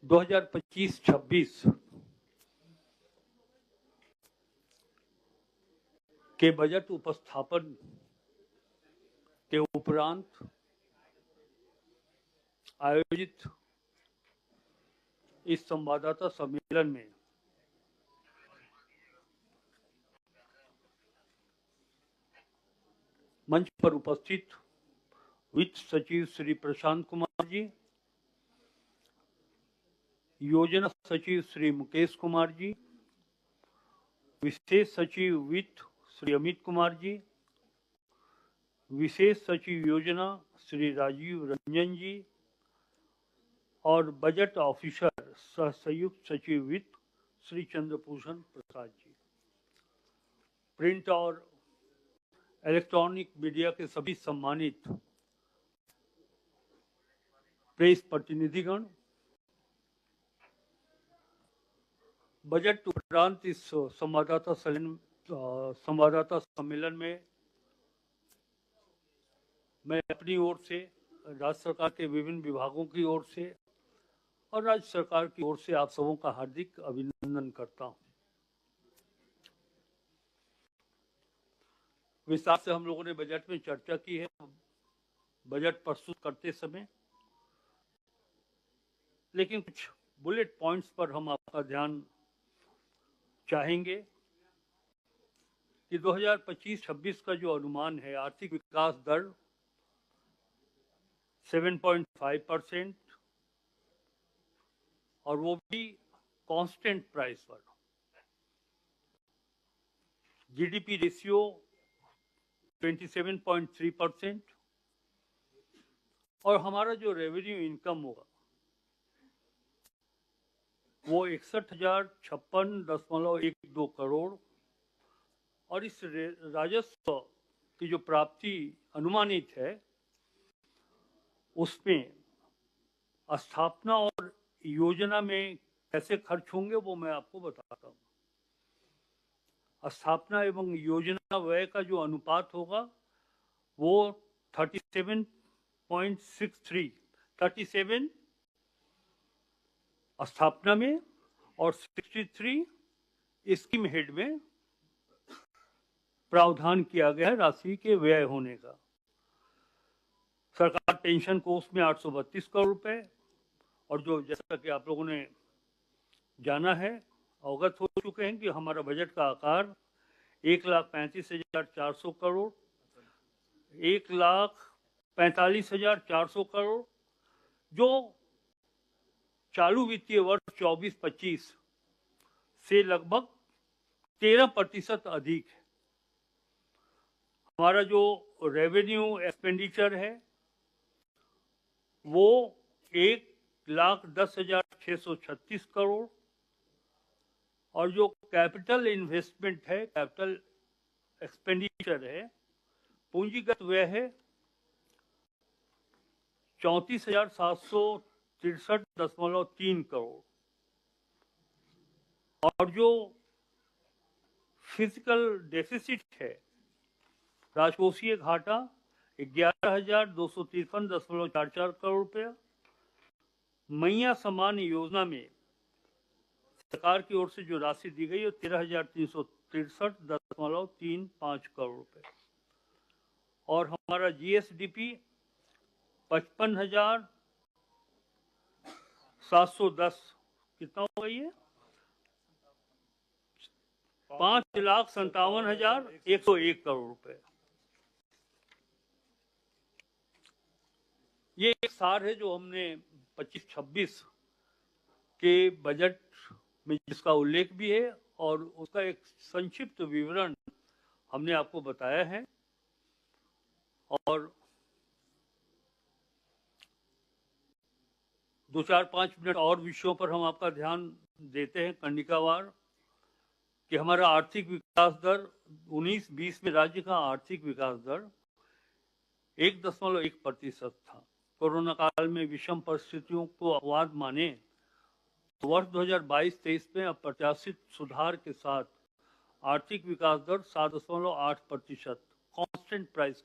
2025-26 के बजट उपस्थापन के उपरांत आयोजित इस संवाददाता सम्मेलन में मंच पर उपस्थित वित्त सचिव श्री प्रशांत कुमार जी, योजना सचिव श्री मुकेश कुमार जी, विशेष सचिव वित्त श्री अमित कुमार जी, विशेष सचिव योजना श्री राजीव रंजन जी और बजट ऑफिसर सह संयुक्त सचिव वित्त श्री चंद्रभूषण प्रसाद जी, प्रिंट और इलेक्ट्रॉनिक मीडिया के सभी सम्मानित प्रेस प्रतिनिधिगण, बजट उपरांत इस संवाददाता सम्मेलन में मैं अपनी ओर से, राज्य सरकार के विभिन्न विभागों की ओर से और राज्य सरकार की ओर से आप सबों का हार्दिक अभिनंदन करता हूं। विस्तार से हम लोगों ने बजट में चर्चा की है बजट प्रस्तुत करते समय, लेकिन कुछ बुलेट पॉइंट्स पर हम आपका ध्यान चाहेंगे कि 2025-26 का जो अनुमान है, आर्थिक विकास दर 7.5% और वो भी कांस्टेंट प्राइस पर, जीडीपी रेशियो 27.3% और हमारा जो रेवेन्यू इनकम होगा वो 61,056.12 करोड़ और इस राजस्व की जो प्राप्ति अनुमानित है उसमें स्थापना और योजना में कैसे खर्च होंगे वो मैं आपको बताता हूँ। स्थापना एवं योजना व्यय का जो अनुपात होगा वो 37 स्थापना में और 63 स्कीम हेड में प्रावधान किया गया है राशि के व्यय होने का। सरकार पेंशन कोष में 832 करोड़ रुपए और जो जैसा कि आप लोगों ने जाना है, अवगत हो चुके हैं कि हमारा बजट का आकार 1,35,400 करोड़, 1,45,400 करोड़ जो चालू वित्तीय वर्ष 24-25 से लगभग 13% अधिक है। हमारा जो रेवेन्यू एक्सपेंडिचर है वो 1,10,636 करोड़ और जो कैपिटल इन्वेस्टमेंट है, कैपिटल एक्सपेंडिचर है, पूंजीगत व्यय है 34,763.3 करोड़ और जो फिजिकल डेफिसिट है, राजकोषीय घाटा 11,253.44 करोड़ रुपया। मैया सम्मान योजना में सरकार की ओर से जो राशि दी गई है 13,363.35 करोड़ रुपए और हमारा जीएसडीपी 55,710 कितना हो गई है 5,57,101 करोड़ रुपए। ये एक सार है जो हमने 25-26 के बजट में जिसका उल्लेख भी है और उसका एक संक्षिप्त विवरण हमने आपको बताया है और 2-4-5 मिनट और विषयों पर हम आपका ध्यान देते हैं कंडिकावार कि हमारा आर्थिक विकास दर 19-20 में राज्य का आर्थिक विकास दर 1.1% था। कोरोना काल में विषम परिस्थितियों को अपवाद माने तो वर्ष 2022-23 में अप्रत्याशित सुधार के साथ आर्थिक विकास दर 7.8% कांस्टेंट प्राइस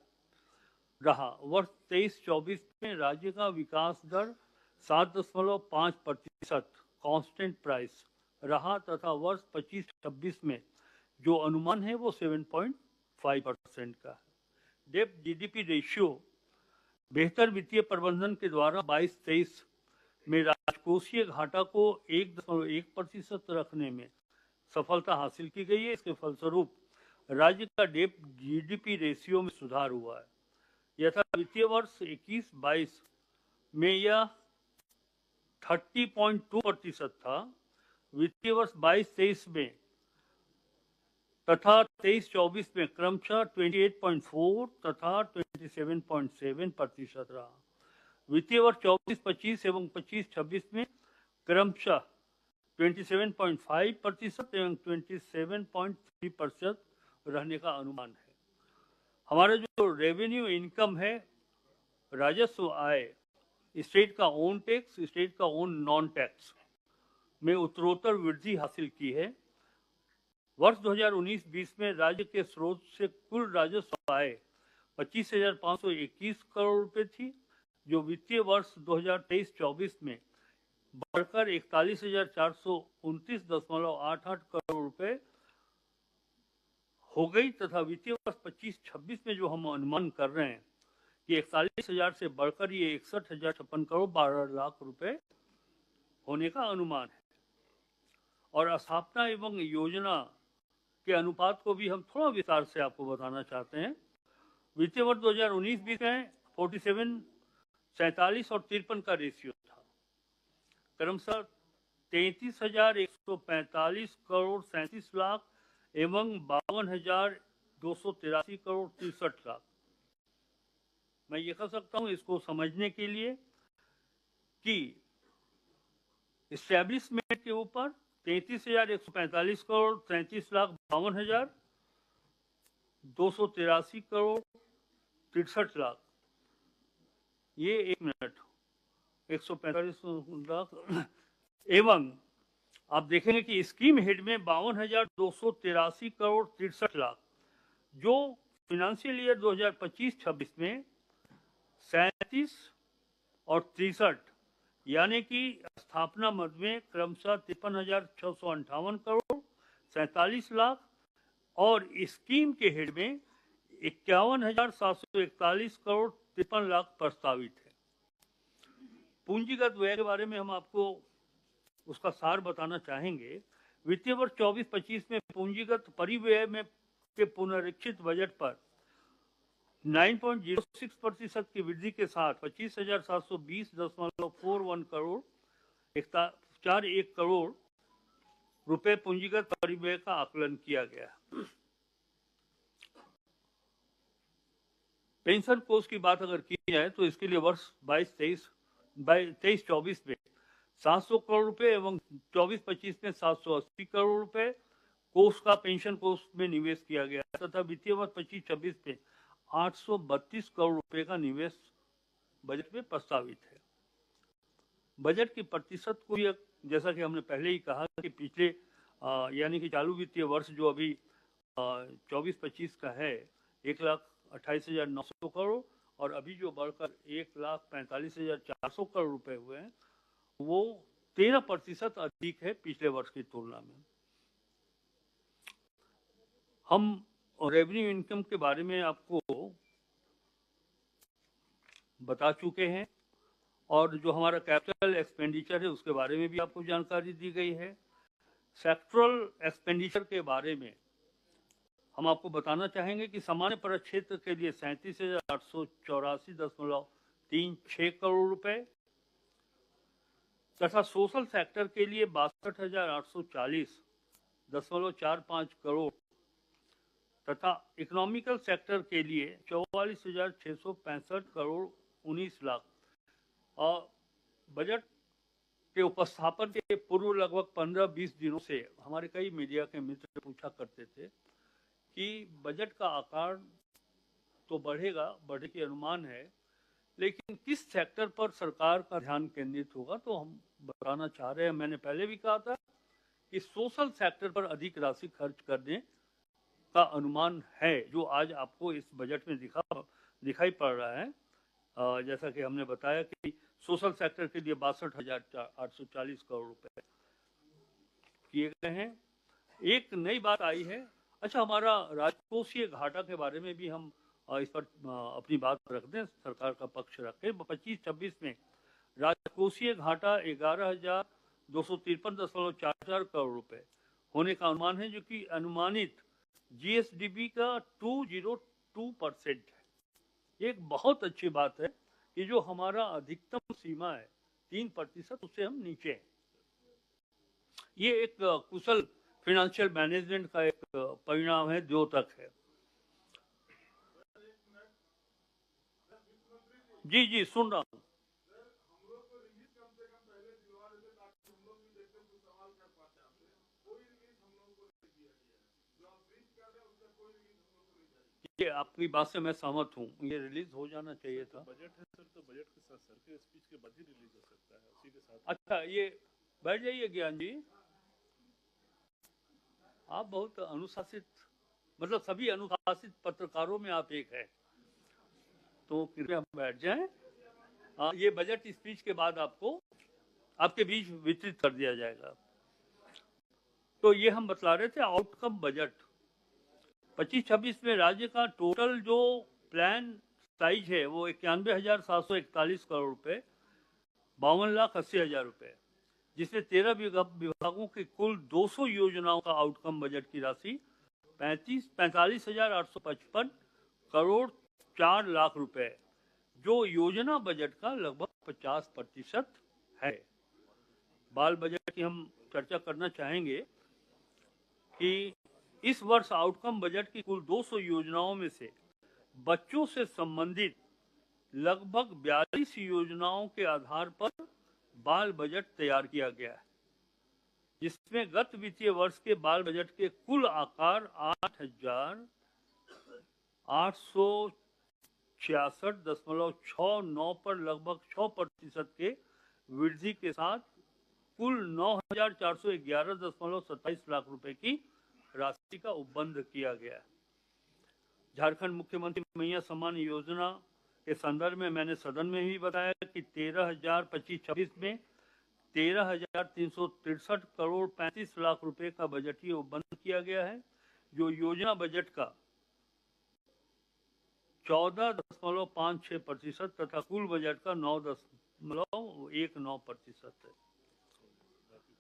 रहा। वर्ष 23-24 में राज्य का विकास दर 7.5% कांस्टेंट प्राइस रहा तथा वर्ष 25-26 में जो अनुमान है वो 7.5% का है। डेब्ट जीडीपी रेशियो बेहतर वित्तीय प्रबंधन के द्वारा 22-23 में राजकोषीय घाटा को 1.1% रखने में सफलता हासिल की गई है। इसके फलस्वरूप राज्य का डेब्ट जीडीपी रेशियो में सुधार हुआ है। यथा वित्तीय वर्ष 21-22 में यह 30.2% था, वित्तीय वर्ष 22-23 में तथा 23-24 में क्रमशः 28.4 तथा 27.7% रहा। वित्तीय वर्ष 24-25 एवं 25-26 में क्रमशः 27.5% एवं 27.3% रहने का अनुमान है। हमारा जो रेवेन्यू इनकम है, राजस्व आय, स्टेट का ओन टैक्स, स्टेट का ओन नॉन टैक्स में उत्तरोत्तर वृद्धि हासिल की है। वर्ष 2019-20 में राज्य के स्रोत से कुल राजस्व आय 25,521 करोड़ रुपए थी, जो वित्तीय वर्ष 2023-24 में बढ़कर 41,429.88 करोड़ रुपए हो गई तथा वित्तीय वर्ष 25-26 में जो हम अनुमान कर रहे हैं कि 41,000 से बढ़कर ये 61,056 करोड़ 12 लाख रुपए होने का अनुमान है। और स्थापना एवं योजना के अनुपात को भी हम थोड़ा विस्तार से आपको बताना चाहते हैं। वित्तीय वर्ष 2019-20 में 47, 47 और 53 का रेशियो था। क्रमशः 33,145 करोड़ 37 लाख एवं 52,283 करोड़ 63 लाख। मैं ये कह सकता हूं इसको समझने के लिए कि इस्टेब्लिशमेंट के ऊपर 33,145 करोड़ 33 लाख 52,283 करोड़ 63 लाख, ये 1 मिनट 145 लाख एवं आप देखेंगे कि स्कीम हेड में 52,283 करोड़ 63 लाख, जो फिनेंशियल ईयर 2025-26 में 37 और 63 यानी कि स्थापना मद में क्रमशः 53,658 करोड़ 47 लाख और स्कीम के हेड में 51,741 करोड़ 53 लाख प्रस्तावित है। पूंजीगत व्यय के बारे में हम आपको उसका सार बताना चाहेंगे। वित्तीय वर्ष 24-25 में पूंजीगत परिव्यय में के पुनरीक्षित बजट पर 9.06% की वृद्धि के साथ 25,720.41 करोड़ 41 करोड़ रुपए पूंजीगत परिव्यय का आकलन किया गया। पेंशन कोष की बात अगर की जाए तो इसके लिए वर्ष 23-24 में 700 करोड़ रुपए एवं 24-25 में 780 करोड़ रुपए कोष का पेंशन कोष में निवेश किया गया तथा वित्तीय वर्ष 25-26 में 832 करोड़ रुपए का निवेश बजट में प्रस्तावित है। बजट की प्रतिशत को जैसा कि हमने पहले ही कहा कि पिछले यानी कि चालू वित्तीय वर्ष जो अभी 24-25 का है 1,28,900 करोड़ और अभी जो बढ़कर 1,45,400 करोड़ रुपए हुए हैं वो 13% अधिक है पिछले वर्ष की तुलना में। हम रेवेन्यू इनकम के बारे में आपको बता चुके हैं और जो हमारा कैपिटल एक्सपेंडिचर है उसके बारे में भी आपको जानकारी दी गई है। सेक्टरल एक्सपेंडिचर के बारे में हम आपको बताना चाहेंगे कि सामान्य परिक्षेत्र के लिए 37,884.36 करोड़ रुपए तथा सोशल सेक्टर के लिए 62,840.45 करोड़ तथा इकोनॉमिकल सेक्टर के लिए 44,665 करोड़ 19 लाख। और बजट के उपस्थापन के पूर्व लगभग 15-20 दिनों से हमारे कई मीडिया के मित्र पूछा करते थे कि बजट का आकार तो बढ़ेगा, बढ़ने की अनुमान है, लेकिन किस सेक्टर पर सरकार का ध्यान केंद्रित होगा। तो हम बताना चाह रहे हैं, मैंने पहले भी कहा था कि सोशल सेक्टर पर अधिक राशि खर्च करने का अनुमान है, जो आज आपको इस बजट में दिखाई पड़ रहा है। जैसा कि हमने बताया कि सोशल सेक्टर के लिए 62,840 करोड़ रुपए किए गए हैं। एक नई बात आई है, अच्छा हमारा राजकोषीय घाटा के बारे में भी हम इस पर अपनी बात रख दें, सरकार का पक्ष रखें। 25-26 में राजकोषीय घाटा 11,253.44 करोड़ रुपए होने का अनुमान है, जो कि अनुमानित जीएसडीपी का 202% है। एक बहुत अच्छी बात है कि जो हमारा अधिकतम सीमा है 3%, उससे हम नीचे हैं। ये एक कुशल फाइनेंशियल मैनेजमेंट का एक परिणाम है, द्योतक है। जी जी सुन रहा हूँ। ये आपकी बात से मैं सहमत हूँ, ये रिलीज हो जाना चाहिए था। बजट है सर, तो बजट के साथ सर के स्पीच के बाद ही रिलीज हो सकता है, उसी के साथ। अच्छा, ये बैठ जाइए ज्ञान जी, आप बहुत अनुशासित, मतलब सभी अनुशासित पत्रकारों में आप एक है, तो कृपया बैठ जाएं। ये बजट स्पीच के बाद आपको आपके बीच वितरित कर दिया जाएगा। तो ये हम बतला रहे थे आउटकम बजट 25-26 में राज्य का टोटल जो प्लान साइज है वो 91,741 करोड़ रुपए, 52,80,000 रुपए, जिसमें 13 विभागों की कुल 200 योजनाओं का आउटकम बजट की राशि 45,855 करोड़ 4 लाख रुपए, जो योजना बजट का लगभग 50% है। बाल बजट की हम चर्चा करना चाहेंगे कि इस वर्ष आउटकम बजट की कुल 200 योजनाओं में से बच्चों से संबंधित लगभग 42 योजनाओं के आधार पर बाल बजट तैयार किया गया है, जिसमें गत वित्तीय वर्ष के बाल बजट के कुल आकार 8,866.69 पर लगभग 6% के वृद्धि के साथ कुल 9,411.27 लाख रुपए की राशि का उपबंध किया गया है। झारखंड मुख्यमंत्री मैया सम्मान योजना के संदर्भ में मैंने सदन में भी बताया कि 13,025-26 में 13,363 करोड़ 35 लाख रुपए का बजटीय उपबंध किया गया है, जो योजना बजट का 14.56% तथा कुल बजट का 9.19% है।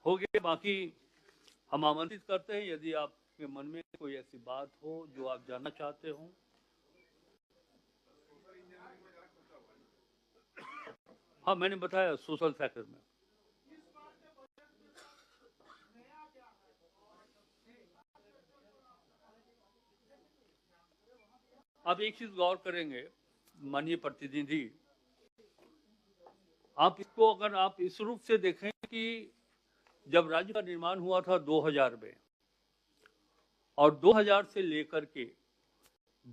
हो गया, बाकी हम आमंत्रित करते हैं यदि आपके मन में कोई ऐसी बात हो जो आप जानना चाहते हो। हाँ, मैंने बताया सोशल सेक्टर में आप एक चीज गौर करेंगे माननीय प्रतिनिधि, आप इसको अगर आप इस रूप से देखें कि जब राज्य का निर्माण हुआ था 2000 में और 2000 से लेकर के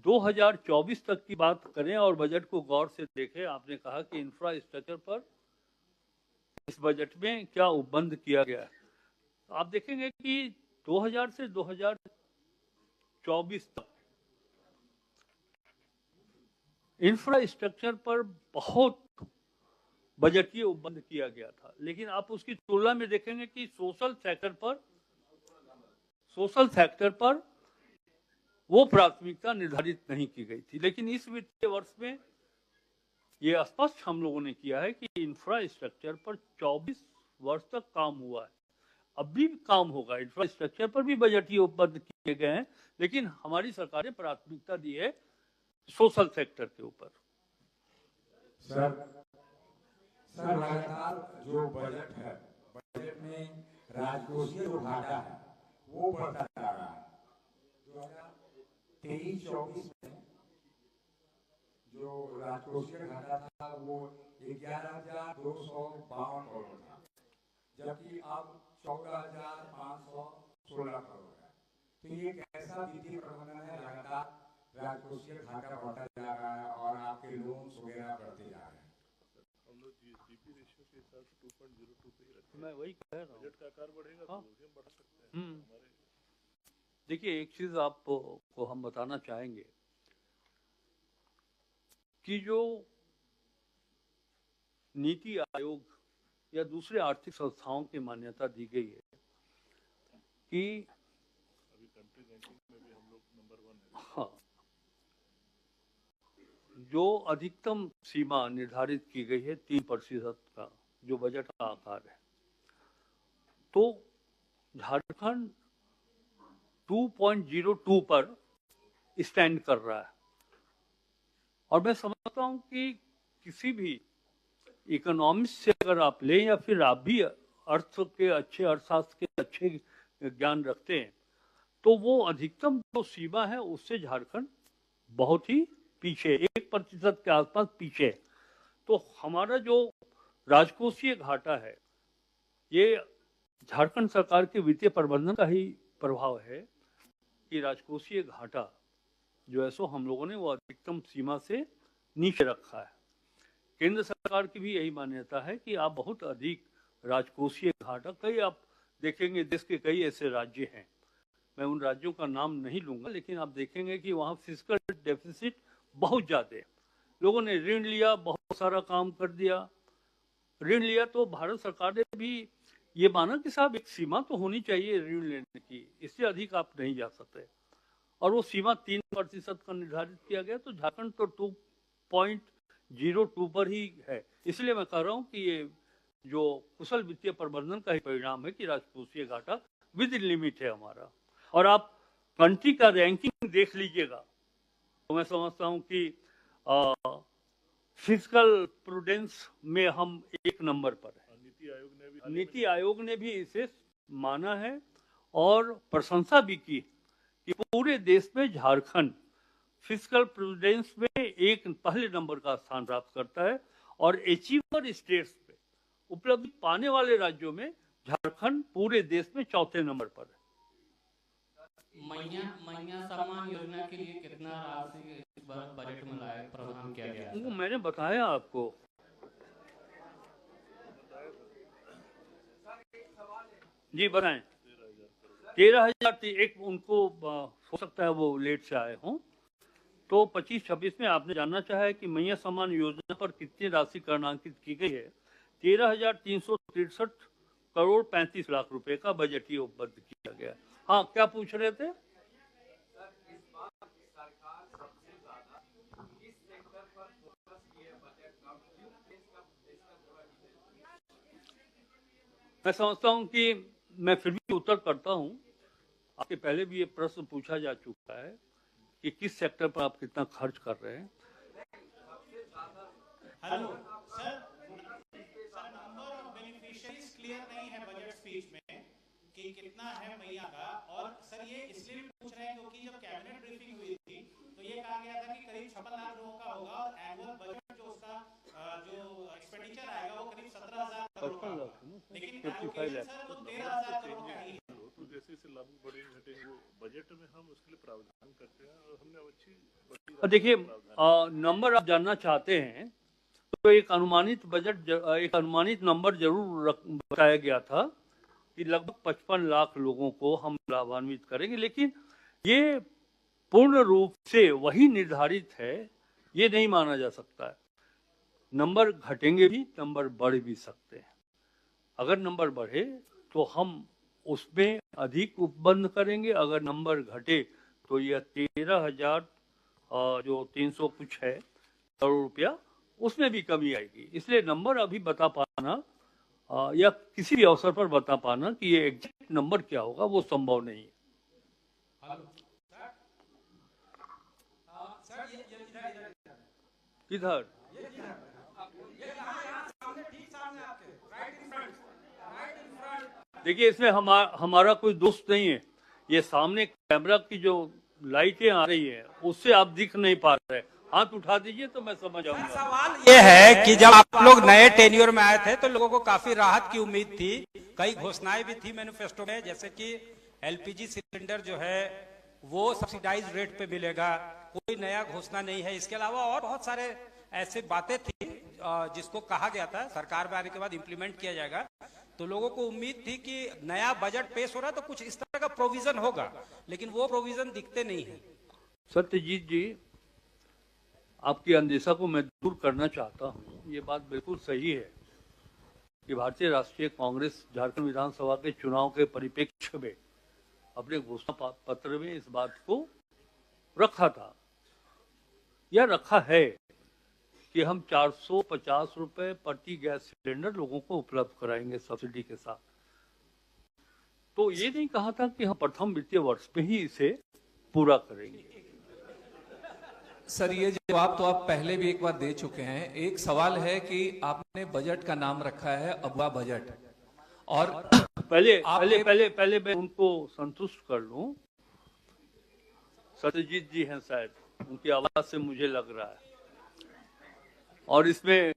2024 तक की बात करें और बजट को गौर से देखें, आपने कहा कि इंफ्रास्ट्रक्चर पर इस बजट में क्या उपबंध किया गया है। आप देखेंगे कि 2000 से 2024 तक इंफ्रास्ट्रक्चर पर बहुत बजटीय उपबंध किया गया था, लेकिन आप उसकी तुलना में देखेंगे कि सोशल सेक्टर पर वो प्राथमिकता निर्धारित नहीं की गई थी। लेकिन इस वित्तीय वर्ष में ये स्पष्ट हम लोगों ने किया है कि इंफ्रास्ट्रक्चर पर 24 वर्ष तक काम हुआ है, अब भी काम होगा। इंफ्रास्ट्रक्चर पर भी बजटीय उपबंध किए गए हैं, लेकिन हमारी सरकार ने प्राथमिकता दी है सोशल सेक्टर के ऊपर। सर लगातार जो बजट है, बजट में राजकोषीय जो घाटा है वो बढ़ता जा रहा है। 2023-24 में जो राजकोषीय घाटा था वो 11,252 करोड़ था, जबकि अब 14,516 करोड़ है। तो ये कैसा वित्तीय प्रबंधन है? लगातार राजकोषीय घाटा बढ़ता जा रहा है और आपके लोन्स वगैरह बढ़ते जा रहे हैं। हम लोग जीएसडीपी रेशियो के हिसाब से 2.02 पे ही रखते हैं। मैं वही कह रहा हूँ, बजट का आकार बढ़ेगा तो हम बढ़ा सकते हैं। हमारे देखिए, एक चीज आपको हम बताना चाहेंगे कि जो नीति आयोग या दूसरे आर्थिक संस्थाओं की मान्यता दी गई है कि अभी कंट्री रैंकिंग में भी हम लोग नंबर 1 है। हाँ, जो अधिकतम सीमा निर्धारित की गई है 3% का जो बजट का आकार है, तो झारखंड 2.02 पर स्टैंड कर रहा है। और मैं समझता हूं कि किसी भी इकोनॉमिक्स से अगर आप लें या फिर आप भी अर्थशास्त्र के अच्छे ज्ञान रखते हैं, तो वो अधिकतम जो सीमा है उससे झारखंड बहुत ही पीछे, 1% के आसपास पीछे। तो हमारा जो राजकोषीय घाटा है, ये झारखंड सरकार के वित्तीय प्रबंधन का ही प्रभाव है कि राजकोषीय घाटा जो है सो हम लोगों ने वो अधिकतम सीमा से नीचे रखा है। केंद्र सरकार की भी यही मान्यता है कि आप बहुत अधिक राजकोषीय घाटा, कई आप देखेंगे देश के कई ऐसे राज्य हैं, मैं उन राज्यों का नाम नहीं लूंगा, लेकिन आप देखेंगे कि वहाँ फिस्कल डेफिसिट बहुत ज़्यादा है। लोगों ने ऋण लिया, बहुत सारा काम कर दिया, ऋण लिया तो भारत सरकार ने भी ये माना कि साहब एक सीमा तो होनी चाहिए ऋण लेने की, इससे अधिक आप नहीं जा सकते, और वो सीमा 3% का निर्धारित किया गया। तो झारखंड तो 2.02 पर ही है। इसलिए मैं कह रहा हूँ कि ये जो कुशल वित्तीय प्रबंधन का ही परिणाम है कि राजकोषीय घाटा विद इन लिमिट है हमारा। और आप कंट्री का रैंकिंग देख लीजिएगा तो मैं समझता हूँ कि फिजिकल प्रूडेंस में हम 1 नंबर पर है। नीति आयोग ने भी इसे माना है और प्रशंसा भी की कि पूरे देश में झारखंड फिजिकल प्रूडेंस में पहले नंबर का स्थान प्राप्त करता है, और अचीवर स्टेट्स पे उपलब्धि पाने वाले राज्यों में झारखंड पूरे देश में 4थे नंबर पर है। मैया सम्मान योजना के लिए कितना राशि इस बार बजट में लाए प्रावधान किया गया है? वो मैंने बताया आपको। जी बताएं। 13,000 एक उनको हो सकता है वो लेट से आए हों, तो 25-26 में आपने जानना चाहा है कि मैया सम्मान योजना पर कितनी राशि करणांकित की गई है। 13,363 करोड़ 35 लाख रुपए का बजट ही उपलब्ध किया गया। हाँ, क्या पूछ रहे थे? मैं समझता हूं कि मैं फिर भी उत्तर करता हूं। आपके पहले भी ये प्रश्न पूछा जा चुका है कि किस सेक्टर पर आप कितना खर्च कर रहे हैं। Hello sir, number of beneficiaries clear नहीं है बजट स्पीच में कि कितना है मैया का। और सर ये इसलिए भी पूछ रहे हैं क्योंकि जब कैबिनेट ब्रीफिंग हुई थी तो ये कहा गया था कि करीब 56 लाख लोगों का होगा, और एनुअल बजट जो उसका जो एक्सपेंडिचर आएगा वो करीब 17,000 करोड़ का, लेकिन एलोकेशन सर वो 13,000 करोड़ का ही है। तो जैसे लागू बढ़ेंगे घटेंगे वो बजट में हम उसके लिए प्रावधान करते हैं, और हमने अच्छी देखिए नंबर आप जानना चाहते हैं तो एक अनुमानित नंबर जरूर बताया गया था कि लगभग 55 लाख लोगों को हम लाभान्वित करेंगे, लेकिन ये पूर्ण रूप से वही निर्धारित है, ये नहीं माना जा सकता है। नंबर घटेंगे भी, नंबर बढ़ भी सकते हैं। अगर नंबर बढ़े तो हम उसमें अधिक उपबंध करेंगे, अगर नंबर घटे तो यह 13,000 जो 300 कुछ है करोड़ रुपया, उसमें भी कमी आएगी। इसलिए नंबर अभी बता पाना या किसी भी अवसर पर बता पाना कि ये एग्जैक्ट नंबर क्या होगा वो संभव नहीं है। किधर? देखिए इसमें हमारा कोई दोस्त नहीं है। ये सामने कैमरा की जो लाइटें आ रही है उससे आप दिख नहीं पा रहे। हाथ उठा दीजिए तो मैं समझ आऊंगा। सवाल ये है कि जब आप लोग नए टेन्योर में आए थे तो लोगों को काफी राहत की उम्मीद थी, कई घोषणाएं भी थी मैनिफेस्टो में, जैसे कि एलपीजी सिलेंडर जो है वो सब्सिडाइज रेट पे मिलेगा, कोई नया घोषणा नहीं है। इसके अलावा और बहुत सारे ऐसे बातें थी जिसको कहा गया था सरकार में आने के बाद इम्प्लीमेंट किया जाएगा। तो लोगों को उम्मीद थी कि नया बजट पेश हो रहा है तो कुछ इस तरह का प्रोविजन होगा, लेकिन वो प्रोविजन दिखते नहीं है। सत्यजीत जी, आपकी अंदेशा को मैं दूर करना चाहता हूँ। ये बात बिल्कुल सही है कि भारतीय राष्ट्रीय कांग्रेस झारखंड विधानसभा के चुनाव के परिप्रेक्ष्य में अपने घोषणा पत्र में इस बात को रखा था या रखा है कि हम 450 रुपए प्रति गैस सिलेंडर लोगों को उपलब्ध कराएंगे सब्सिडी के साथ। तो ये नहीं कहा था कि हम प्रथम वित्तीय वर्ष में ही इसे पूरा करेंगे। सर, ये जवाब तो आप पहले भी एक बार दे चुके हैं। एक सवाल है कि आपने बजट का नाम रखा है अगवा बजट, और पहले मैं उनको संतुष्ट कर लूं। सत्यजीत जी हैं शायद, उनकी आवाज से मुझे लग रहा है, और इसमें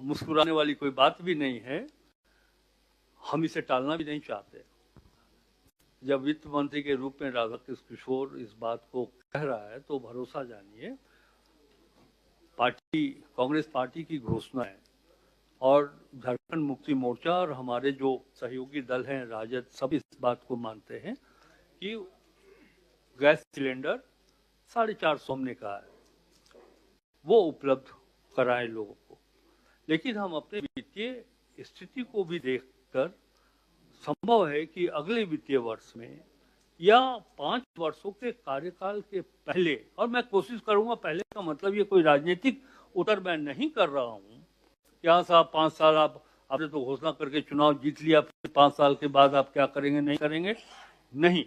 मुस्कुराने वाली कोई बात भी नहीं है। हम इसे टालना भी नहीं चाहते। जब वित्त मंत्री के रूप में राधाकृष्ण किशोर इस बात को कह रहा है तो भरोसा जानिए, कांग्रेस पार्टी की घोषणा है और झारखंड मुक्ति मोर्चा और हमारे जो सहयोगी दल हैं राजद, सब इस बात को मानते हैं कि गैस सिलेंडर 450 हमने कहा है वो उपलब्ध कराएं लोगों को। लेकिन हम अपने वित्तीय स्थिति को भी देखकर संभव है कि अगले वित्तीय वर्ष में या 5 वर्षों के कार्यकाल के पहले, और मैं कोशिश करूंगा, पहले का मतलब ये कोई राजनीतिक उत्तर मैं नहीं कर रहा हूं कि हाँ साहब 5 साल आपने तो घोषणा करके चुनाव जीत लिया, फिर 5 साल के बाद आप क्या करेंगे नहीं करेंगे। नहीं,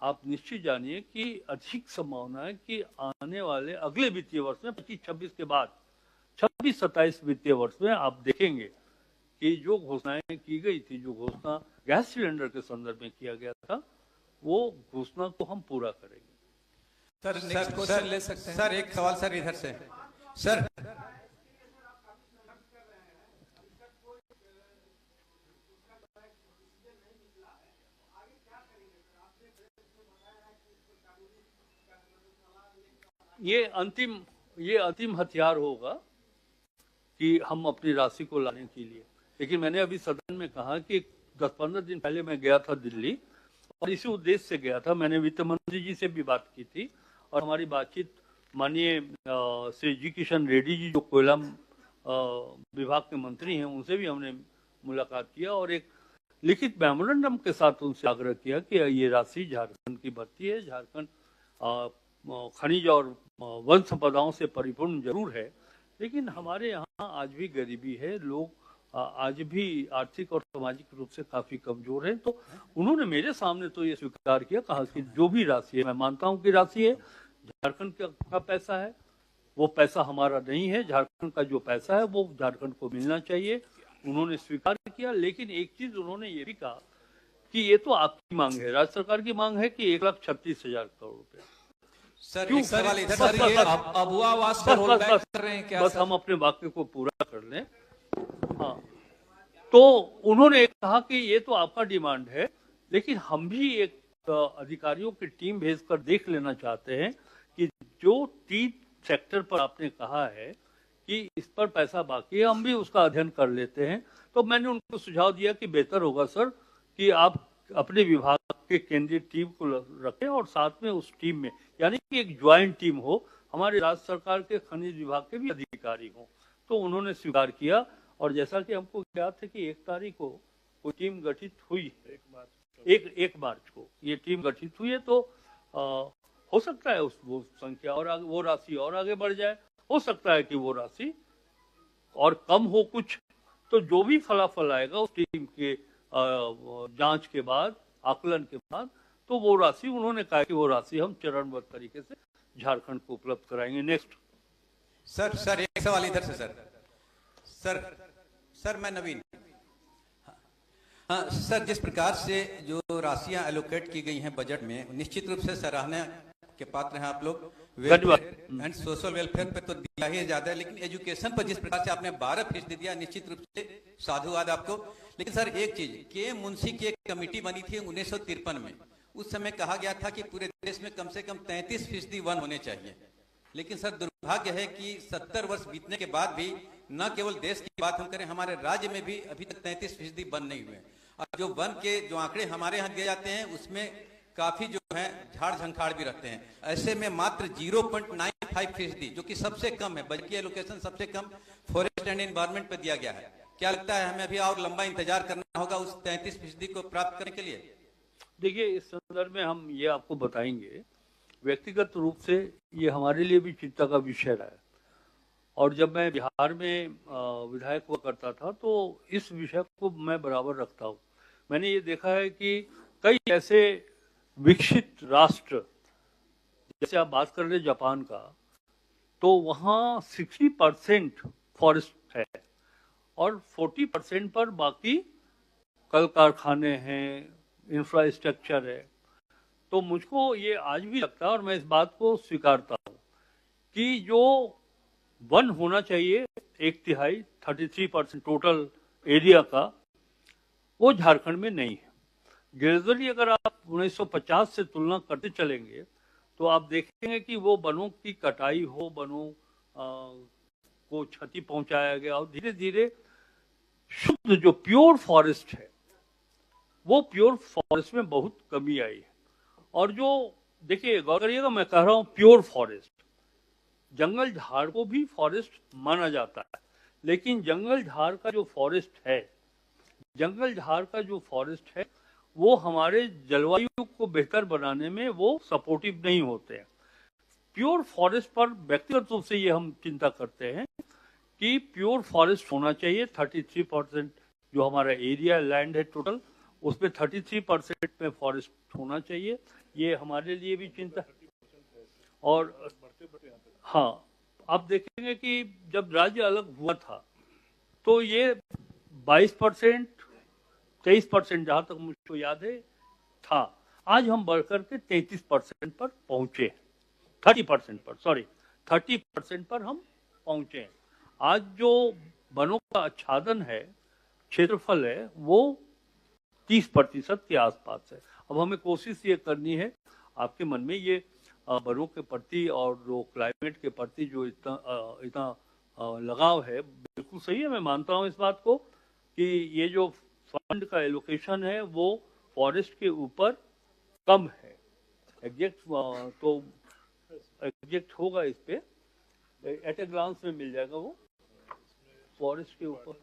आप निश्चित जानिए कि अधिक संभावना है कि आने वाले अगले वित्तीय वर्ष में 25-26 के बाद 26-27 वित्तीय वर्ष में आप देखेंगे कि जो घोषणाएं की गई थी, जो घोषणा गैस सिलेंडर के संदर्भ में किया गया था, वो घोषणा को हम पूरा करेंगे। सर नेक्स्ट क्वेश्चन ले सकते हैं। सर एक सवाल सर इधर से। सर ये अंतिम हथियार होगा कि हम अपनी राशि को लाने के लिए। लेकिन मैंने अभी सदन में कहा कि 10-15 दिन पहले मैं गया था दिल्ली, और इसी उद्देश्य से गया था। मैंने वित्त मंत्री जी से भी बात की थी, और हमारी बातचीत माननीय श्री जी किशन रेड्डी जी जो कोयला विभाग के मंत्री हैं, उनसे भी हमने मुलाकात किया और एक लिखित मेमोरेंडम के साथ उनसे आग्रह किया कि ये राशि झारखंड की बढ़ती है। झारखंड खनिज और वन संपदाओं से परिपूर्ण जरूर है, लेकिन हमारे यहाँ आज भी गरीबी है, लोग आज भी आर्थिक और सामाजिक रूप से काफी कमजोर हैं। तो उन्होंने मेरे सामने तो ये स्वीकार किया, कहा कि जो भी राशि है, मैं मानता हूँ कि राशि है, झारखंड का पैसा है, वो पैसा हमारा नहीं है। झारखंड का जो पैसा है वो झारखंड को मिलना चाहिए। उन्होंने स्वीकार किया। लेकिन एक चीज उन्होंने ये भी कहा कि ये तो आपकी मांग है, राज्य सरकार की मांग है कि 1,36,000 करोड़ रुपए। सर एक सवाल इधर सर, ये अबुआ आवास पर होल्ड बैक कर रहे हैं क्या? बस हम अपने वाक्य को पूरा कर लें। हाँ, तो उन्होंने कहा कि ये तो आपका डिमांड है, लेकिन हम भी एक अधिकारियों की टीम भेजकर देख लेना चाहते हैं कि जो 3 सेक्टर पर आपने कहा है कि इस पर पैसा बाकी है, हम भी उसका अध्ययन कर लेते हैं। तो मैंने उनको सुझाव दिया कि बेहतर होगा सर कि आप अपने विभाग के केंद्रीय टीम को रखें और साथ में उस टीम में, यानी कि एक ज्वाइंट टीम हो, हमारे राज्य सरकार के खनिज विभाग के भी अधिकारी हों। तो उन्होंने स्वीकार किया, और जैसा कि हमको याद है कि 1 तारीख को कोई टीम गठित हुई, 1 मार्च को ये टीम गठित हुई है। तो हो सकता है वो संख्या और आगे, वो राशि और आगे बढ़ जाए, हो सकता है कि वो राशि और कम हो कुछ। तो जो भी फलाफल आएगा उस टीम के जांच के बाद, आकलन के बाद, तो वो राशि, उन्होंने कहा कि वो राशि हम चरणबद्ध तरीके से झारखंड को उपलब्ध कराएंगे। नेक्स्ट सर एक सवाल इधर से। सर मैं नवीन। हाँ सर, जिस प्रकार से जो राशियां एलोकेट की गई हैं बजट में, निश्चित रूप से सराहना के पात्र हैं आप लोग। वेलफेयर एंड सोशल वेलफेयर पे तो दिया ही ज्यादा है, लेकिन एजुकेशन पर जिस प्रकार से आपने 12% दिया, निश्चित रूप से साधुवाद आपको। लेकिन सर एक चीज, के मुंशी की एक कमेटी बनी थी 1953 में, उस समय कहा गया था कि पूरे देश में कम से कम 33% वन होने चाहिए। लेकिन सर दुर्भाग्य है कि 70 वर्ष बीतने के बाद भी न केवल देश की बात हम करें, हमारे राज्य में भी अभी तक 33% वन नहीं हुए। और जो वन के जो आंकड़े हमारे यहाँ दिए जाते हैं उसमें काफी जो है झाड़ झंखाड़ भी रखते हैं। ऐसे में मात्र 0.95 4.5% जो कि सबसे कम है, बजट की एलोकेशन सबसे कम फॉरेस्ट एंड एनवायरमेंट पे दिया गया है। क्या लगता है हमें अभी और लंबा इंतजार करना होगा उस 33% को प्राप्त करने के लिए? देखिए, इस संदर्भ में हम ये आपको बताएंगे, व्यक्तिगत रूप से ये हमारे लिए भी चिंता का विषय रहा है। और जब मैं बिहार में विधायक हुआ करता था तो इस विषय को मैं बराबर रखता हूँ। मैंने ये देखा है कि कई ऐसे विकसित राष्ट्र, जैसे आप बात कर रहे जापान का, तो वहाँ 60% फॉरेस्ट है और 40% पर बाकी कल कारखाने हैं, इंफ्रास्ट्रक्चर है। तो मुझको ये आज भी लगता है और मैं इस बात को स्वीकारता हूँ कि जो वन होना चाहिए 1/3 33% टोटल एरिया का, वो झारखंड में नहीं है। ग्रेजुअली अगर आप 1950 से तुलना करते चलेंगे तो आप देखेंगे कि वो वनों की कटाई हो, वनों को क्षति पहुंचाया गया और धीरे धीरे शुद्ध जो प्योर फॉरेस्ट है वो प्योर फॉरेस्ट में बहुत कमी आई है। और जो देखिए, गौर करिएगा, मैं कह रहा हूं प्योर फॉरेस्ट, जंगल झाड़ को भी फॉरेस्ट माना जाता है, लेकिन जंगल झाड़ का जो फॉरेस्ट है, जंगल झाड़ का जो फॉरेस्ट है वो हमारे जलवायु को बेहतर बनाने में वो सपोर्टिव नहीं होते हैं। प्योर फॉरेस्ट पर व्यक्तिगत रूप से ये हम चिंता करते हैं कि प्योर फॉरेस्ट होना चाहिए। 33% जो हमारा एरिया लैंड है टोटल, उसमें 33% में फॉरेस्ट होना चाहिए। ये हमारे लिए भी चिंता है। और हाँ, आप देखेंगे कि जब राज्य अलग हुआ था तो ये 22% 23% जहां तक मुझको याद है था। आज हम बढ़कर के 33% पर पहुंचे, 30% पर हम पहुंचे हैं। आज जो वनों का आच्छादन है, क्षेत्रफल है, वो 30% के आसपास है। अब हमें कोशिश ये करनी है, आपके मन में ये वनों के प्रति और जो क्लाइमेट के प्रति जो इतना लगाव है, बिल्कुल सही है। मैं मानता हूँ इस बात को कि ये जो फंड का एलोकेशन है वो फॉरेस्ट के ऊपर कम है। एग्जैक्ट होगा इस पे, एट ए ग्लांस में मिल जाएगा वो फॉरेस्ट के ऊपर।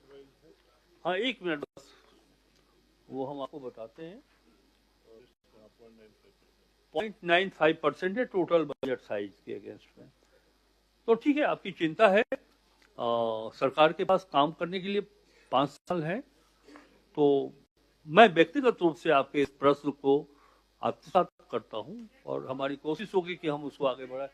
हाँ, 1 मिनट बस, वो हम आपको बताते हैं। 0.95% है टोटल बजट साइज के अगेंस्ट में। तो ठीक है, आपकी चिंता है। सरकार के पास काम करने के लिए 5 साल है। तो मैं व्यक्तिगत रूप से आपके इस प्रश्न को आपके साथ करता हूं और हमारी कोशिश होगी कि हम उसको आगे बढ़ाएं।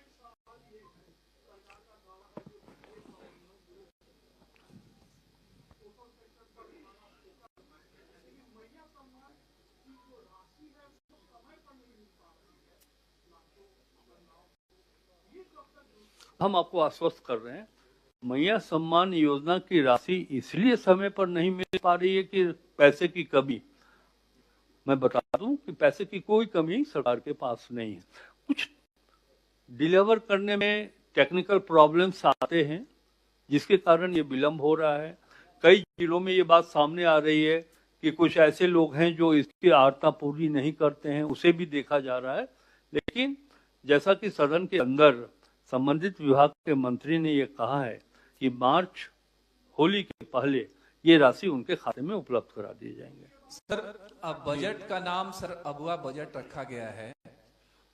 हम आपको आश्वस्त कर रहे हैं, मैया सम्मान योजना की राशि इसलिए समय पर नहीं मिल पा रही है कि पैसे की कमी। मैं बता दूं कि पैसे की कोई कमी सरकार के पास नहीं है। कुछ डिलीवर करने में टेक्निकल प्रॉब्लम्स आते हैं जिसके कारण ये विलंब हो रहा है। कई जिलों में ये बात सामने आ रही है कि कुछ ऐसे लोग हैं जो इसकी आर्ता पूरी नहीं करते हैं, उसे भी देखा जा रहा है। लेकिन जैसा कि सदन के अंदर संबंधित विभाग के मंत्री ने ये कहा है कि मार्च होली के पहले ये राशि उनके खाते में उपलब्ध करा दिए जाएंगे। सर, अब बजट का नाम सर अगवा बजट रखा गया है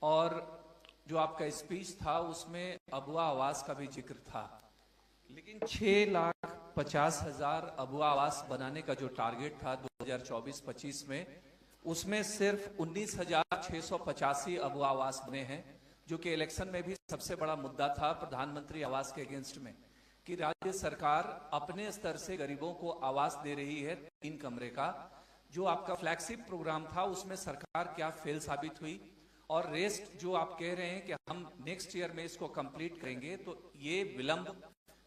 और जो आपका स्पीच था उसमें अगवा आवास का भी जिक्र था, लेकिन 6,50,000 अगवा आवास बनाने का जो टारगेट था 2024-25 में, उसमें सिर्फ 19,685 अगवा आवास बने हैं, जो कि इलेक्शन में भी सबसे बड़ा मुद्दा था प्रधानमंत्री आवास के अगेंस्ट में, कि राज्य सरकार अपने स्तर से गरीबों को आवास दे रही है 3 कमरे का। जो आपका फ्लैगशिप प्रोग्राम था उसमें सरकार क्या फेल साबित हुई, और रेस्ट जो आप कह रहे हैं कि हम नेक्स्ट ईयर में इसको कंप्लीट करेंगे, तो ये विलंब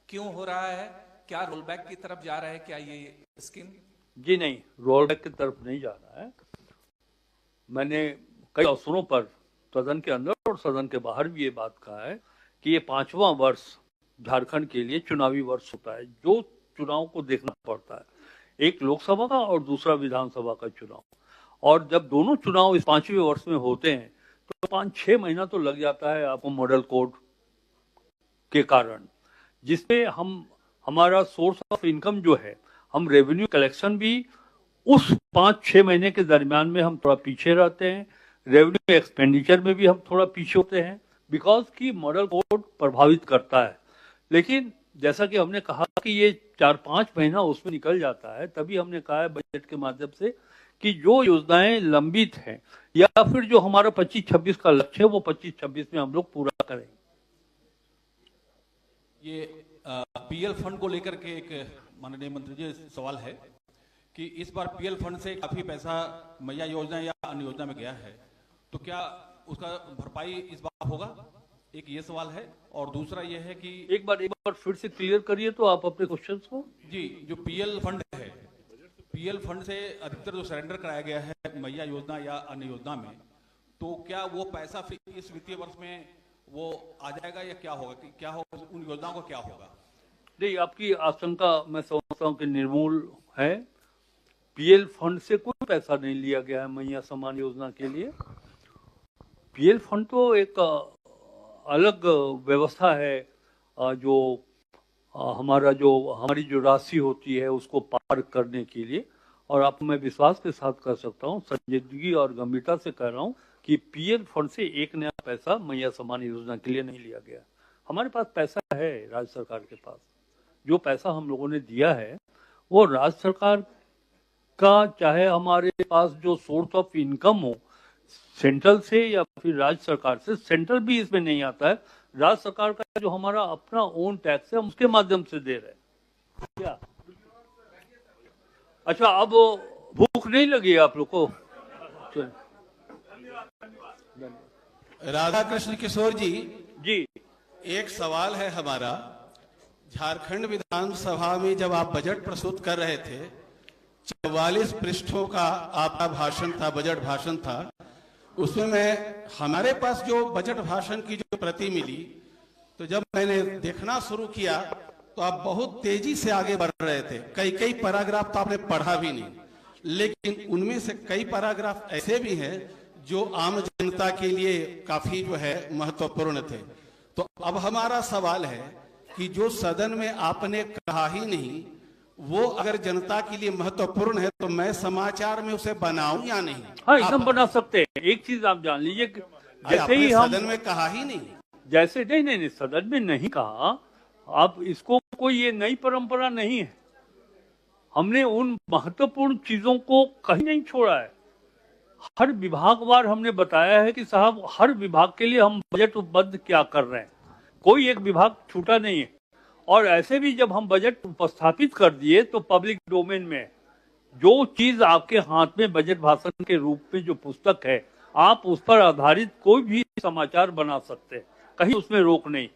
क्यों हो रहा है? क्या रोल बैक की तरफ जा रहा है क्या ये स्कीम? जी नहीं, रोल बैक की तरफ नहीं जा रहा है। मैंने कई अवसरों पर सदन के अंदर और सदन के बाहर भी ये बात कहा है कि ये 5वां वर्ष झारखंड के लिए चुनावी वर्ष होता है, जो चुनाव को देखना पड़ता है, एक लोकसभा का और दूसरा विधानसभा का चुनाव। और जब दोनों चुनाव इस 5वें वर्ष में होते हैं तो 5-6 महीना तो लग जाता है आपको मॉडल कोड के कारण, जिसमें हमारा सोर्स ऑफ इनकम जो है, हम रेवेन्यू कलेक्शन भी उस 5-6 महीने के दरमियान में हम थोड़ा पीछे रहते हैं, रेवेन्यू एक्सपेंडिचर में भी हम थोड़ा पीछे होते हैं, बिकॉज की मॉडल कोड प्रभावित करता है। लेकिन जैसा कि हमने कहा कि ये 4-5 महीना उसमें निकल जाता है, तभी हमने कहा है बजट के माध्यम से कि जो योजनाएं लंबित हैं या फिर जो हमारा 25-26 का लक्ष्य है वो 25-26 में हम लोग पूरा करेंगे। ये पीएल फंड को लेकर के एक माननीय मंत्री जी सवाल है कि इस बार पीएल फंड से काफी पैसा मैया योजना या अन्य योजना में गया है, तो क्या उसका भरपाई इस बार होगा? एक ये सवाल है। और दूसरा ये है कि एक बार फिर से क्लियर करिए तो आप अपने क्वेश्चंस को। जी, जो पीएल फंड है, पीएल फंड से अधिकतर जो सरेंडर कराया गया है मैया योजना या अन्य योजना में, तो क्या वो पैसा फिर इस वित्तीय वर्ष में वो आ जाएगा या क्या होगा? क्या होगा उन योजनाओं को, क्या होगा? नहीं, आपकी आशंका मैं समझता हूँ कि निर्मूल है। पीएल फंड से कोई पैसा नहीं लिया गया है मैया सम्मान योजना के लिए। पीएल फंड तो एक अलग व्यवस्था है, जो हमारी जो राशि होती है उसको पार करने के लिए। और आप मैं विश्वास के साथ कर सकता हूँ, संजीदगी और गंभीरता से कह रहा हूँ कि पीएल फंड से एक नया पैसा मैया सम्मान योजना के लिए नहीं लिया गया। हमारे पास पैसा है राज्य सरकार के पास। जो पैसा हम लोगों ने दिया है वो राज्य सरकार का, चाहे हमारे पास जो सोर्स ऑफ इनकम हो सेंट्रल से या फिर राज्य सरकार से, सेंट्रल भी इसमें नहीं आता है, राज्य सरकार का जो हमारा अपना ओन टैक्स है हम उसके माध्यम से दे रहे हैं। क्या अच्छा, अब भूख नहीं लगी आप लोग को? राधा कृष्ण किशोर जी, एक सवाल है हमारा। झारखंड विधानसभा में जब आप बजट प्रस्तुत कर रहे थे, 44 पृष्ठों का आपका भाषण था, बजट भाषण था। उसमें हमारे पास जो बजट भाषण की जो प्रति मिली, तो जब मैंने देखना शुरू किया तो आप बहुत तेजी से आगे बढ़ रहे थे। कई पैराग्राफ तो आपने पढ़ा भी नहीं, लेकिन उनमें से कई पैराग्राफ ऐसे भी हैं जो आम जनता के लिए काफी जो है महत्वपूर्ण थे। तो अब हमारा सवाल है कि जो सदन में आपने कहा ही नहीं, वो अगर जनता के लिए महत्वपूर्ण है तो मैं समाचार में उसे बनाऊं या नहीं? हाँ, एकदम बना सकते हैं। एक चीज आप जान लीजिए, जैसे ही हम सदन में कहा ही नहीं, जैसे नहीं सदन में नहीं कहा, आप इसको कोई ये नई परंपरा नहीं है। हमने उन महत्वपूर्ण चीजों को कहीं नहीं छोड़ा है। हर विभागवार हमने बताया है कि साहब हर विभाग के लिए हम बजट उपलब्ध क्या कर रहे हैं, कोई एक विभाग छूटा नहीं है। और ऐसे भी जब हम बजट उपस्थापित कर दिए तो पब्लिक डोमेन में जो चीज आपके हाथ में बजट भाषण के रूप में जो पुस्तक है, आप उस पर आधारित कोई भी समाचार बना सकते हैं, कहीं उसमें रोक नहीं।